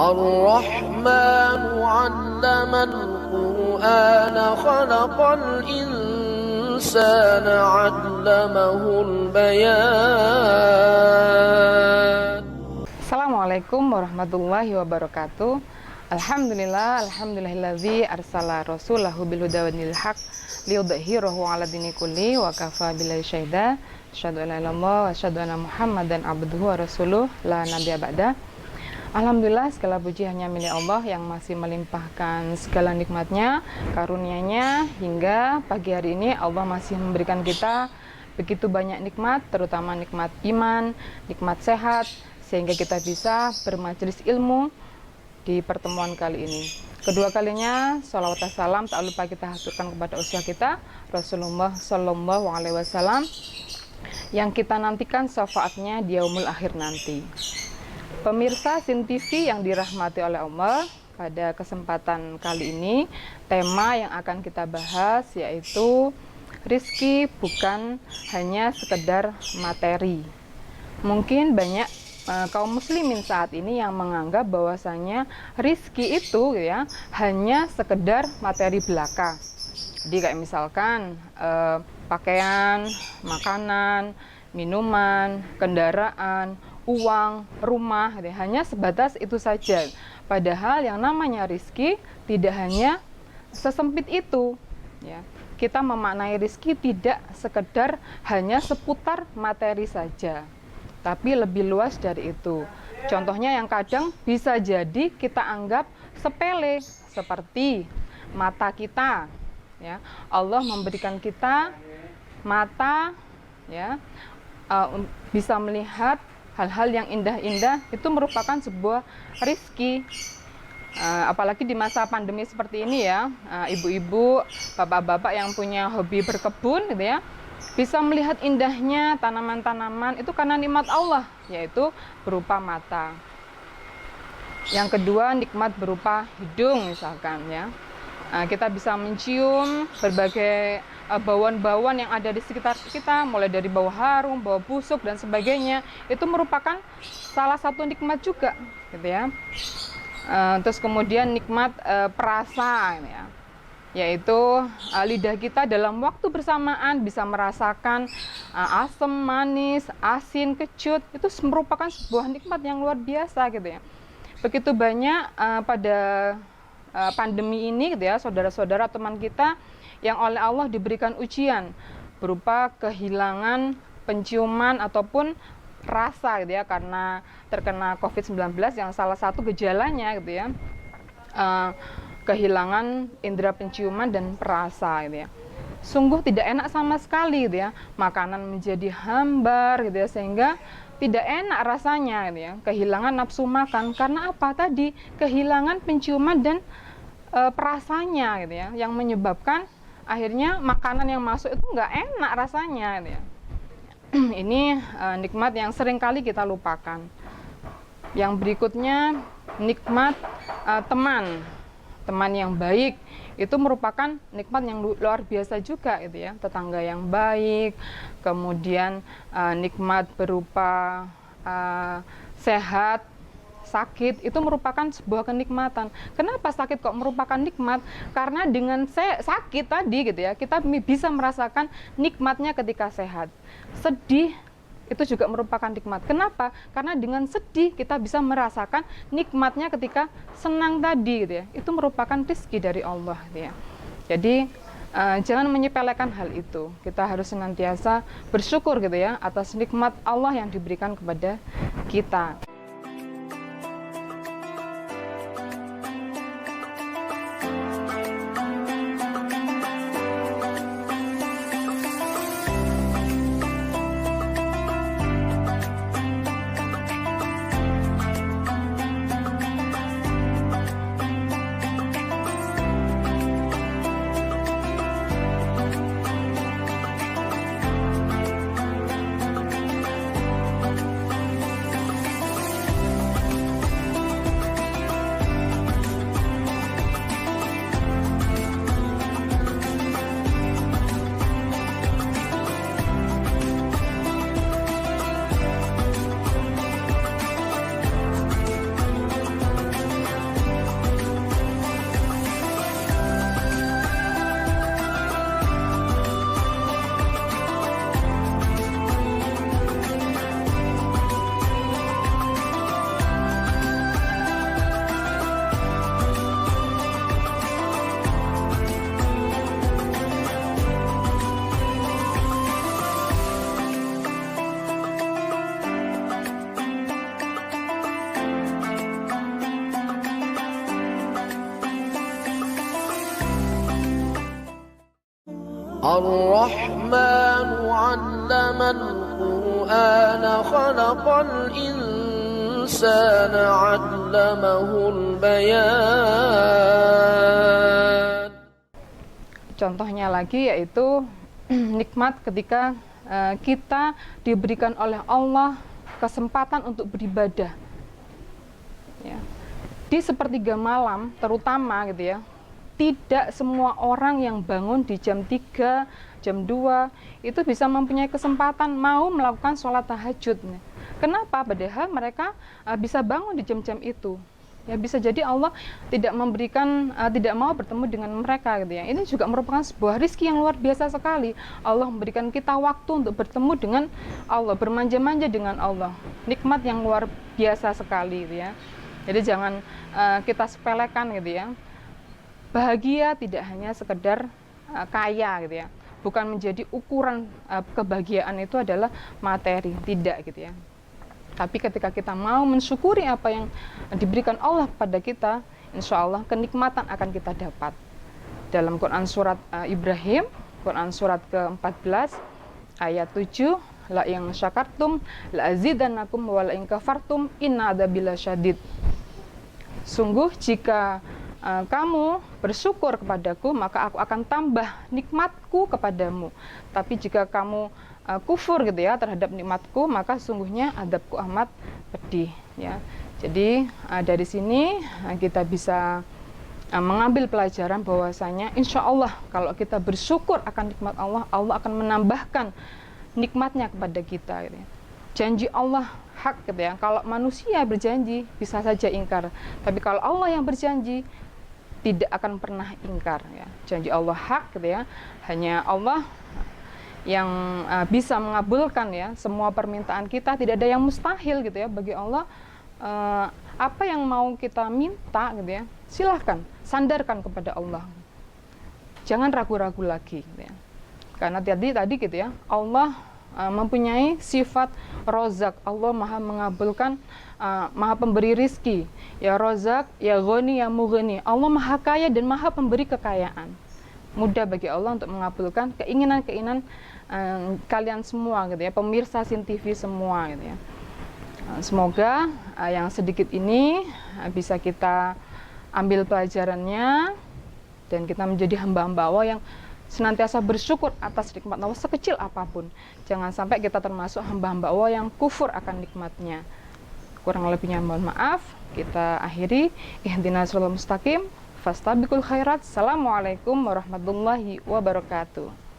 Ar-Rahmanu 'allamal Qur'ana khalaqal insana 'allamahul bayan. Assalamualaikum warahmatullahi wabarakatuh. Alhamdulillahillazi arsala rasulahu bil huda wa dinil haq liyudhhirahu 'ala dini kulli wa kafa billahi syahida. Asyhadu an la ilaha illallah wa asyhadu anna Muhammadan abduhu wa rasuluh la nabiyya ba'da. Alhamdulillah, segala puji hanya milik Allah yang masih melimpahkan segala nikmatnya, karunia-Nya, hingga pagi hari ini Allah masih memberikan kita begitu banyak nikmat, terutama nikmat iman, nikmat sehat, sehingga kita bisa bermajelis ilmu di pertemuan kali ini. Kedua kalinya, sholawat dan salam tak lupa kita haturkan kepada usia kita, Rasulullah Shallallahu Alaihi Wasallam, yang kita nantikan syafaatnya di yaumul akhir nanti. Pemirsa Sin TV yang dirahmati oleh Allah, pada kesempatan kali ini tema yang akan kita bahas yaitu rizki bukan hanya sekedar materi. Mungkin banyak kaum muslimin saat ini yang menganggap bahwasanya rizki itu ya hanya sekedar materi belaka. Jadi kayak misalkan pakaian, makanan, minuman, kendaraan, uang, rumah, hanya sebatas itu saja. Padahal yang namanya rizki tidak hanya sesempit itu. Ya. Kita memaknai rizki tidak sekedar hanya seputar materi saja, tapi lebih luas dari itu. Contohnya yang kadang bisa jadi kita anggap sepele, seperti mata kita. Ya, Allah memberikan kita mata, ya, bisa melihat hal-hal yang indah-indah, itu merupakan sebuah rizki. Apalagi di masa pandemi seperti ini ya, ibu-ibu, bapak-bapak yang punya hobi berkebun gitu ya, bisa melihat indahnya tanaman-tanaman itu karena nikmat Allah, yaitu berupa mata. Yang kedua, nikmat berupa hidung misalkan ya. Kita bisa mencium berbagai bauan-bauan yang ada di sekitar kita, mulai dari bau harum, bau busuk dan sebagainya. Itu merupakan salah satu nikmat juga, gitu ya. Terus kemudian nikmat perasa, ya, yaitu lidah kita dalam waktu bersamaan bisa merasakan asam, manis, asin, kecut. Itu merupakan sebuah nikmat yang luar biasa, gitu ya. Begitu banyak pada pandemi ini, gitu ya, saudara-saudara teman kita yang oleh Allah diberikan ujian berupa kehilangan penciuman ataupun rasa, gitu ya, karena terkena COVID-19 yang salah satu gejalanya, gitu ya, kehilangan indera penciuman dan perasa, gitu ya. Sungguh tidak enak sama sekali, gitu ya. Makanan menjadi hambar, gitu ya, sehingga tidak enak rasanya, gitu ya. Kehilangan nafsu makan karena apa tadi? Kehilangan penciuman dan perasanya, gitu ya, yang menyebabkan akhirnya makanan yang masuk itu nggak enak rasanya, gitu ya. Ini nikmat yang sering kali kita lupakan. Yang berikutnya nikmat teman yang baik. Itu merupakan nikmat yang luar biasa juga, gitu ya. Tetangga yang baik, kemudian nikmat berupa sehat, sakit, itu merupakan sebuah kenikmatan. Kenapa sakit kok merupakan nikmat? Karena dengan sakit tadi, gitu ya, kita bisa merasakan nikmatnya ketika sehat. Sedih itu juga merupakan nikmat. Kenapa? Karena dengan sedih kita bisa merasakan nikmatnya ketika senang tadi, gitu ya. Itu merupakan rezeki dari Allah, gitu ya. Jadi jangan menyepelekan hal itu. Kita harus senantiasa bersyukur, gitu ya, atas nikmat Allah yang diberikan kepada kita. الرحمن علم القرآن خلق الإنسان علمه البيان. Contohnya lagi yaitu nikmat ketika kita diberikan oleh Allah kesempatan untuk beribadah. Ya. Di sepertiga malam terutama gitu ya, tidak semua orang yang bangun di jam 3, jam 2 itu bisa mempunyai kesempatan mau melakukan sholat tahajud. Kenapa? Padahal mereka bisa bangun di jam-jam itu. Ya, bisa jadi Allah tidak memberikan, tidak mau bertemu dengan mereka gitu ya. Ini juga merupakan sebuah rizki yang luar biasa sekali. Allah memberikan kita waktu untuk bertemu dengan Allah, bermanja-manja dengan Allah. Nikmat yang luar biasa sekali gitu ya. Jadi jangan kita sepelekan gitu ya. Bahagia tidak hanya sekedar kaya gitu ya. Bukan menjadi ukuran kebahagiaan itu adalah materi, tidak gitu ya. Tapi ketika kita mau mensyukuri apa yang diberikan Allah kepada kita, insya Allah kenikmatan akan kita dapat. Dalam Quran surat Ibrahim, Quran surat ke-14, ayat 7, la in syakartum la azidannakum wa la in kafartum inna adzabi lasyadid. Sungguh jika kamu bersyukur kepadaku, maka aku akan tambah nikmatku kepadamu. Tapi jika kamu kufur gitu ya terhadap nikmatku, maka sungguhnya adabku amat pedih ya. Jadi dari sini kita bisa mengambil pelajaran bahwasanya insya Allah kalau kita bersyukur akan nikmat Allah, Allah akan menambahkan nikmatnya kepada kita gitu ya. Janji Allah hak gitu ya. Kalau manusia berjanji bisa saja ingkar, tapi kalau Allah yang berjanji tidak akan pernah ingkar ya. Janji Allah hak gitu ya. Hanya Allah yang bisa mengabulkan ya semua permintaan kita, tidak ada yang mustahil gitu ya bagi Allah. Apa yang mau kita minta gitu ya, silahkan sandarkan kepada Allah, jangan ragu-ragu lagi gitu ya. Karena tadi gitu ya, Allah mempunyai sifat rozak, Allah maha mengabulkan, maha pemberi rizki, ya rozak, ya ghani, ya mughni. Allah maha kaya dan maha pemberi kekayaan. Mudah bagi Allah untuk mengabulkan keinginan-keinginan kalian semua gitu ya, pemirsa Sin TV semua gitu ya. Semoga yang sedikit ini bisa kita ambil pelajarannya dan kita menjadi hamba-hamba Allah yang senantiasa bersyukur atas nikmat Allah sekecil apapun. Jangan sampai kita termasuk hamba-hamba Allah yang kufur akan nikmatnya. Kurang lebihnya mohon maaf. Kita akhiri. Ihdinas siratal mustaqim. Fastabiqul khairat. Assalamualaikum warahmatullahi wabarakatuh.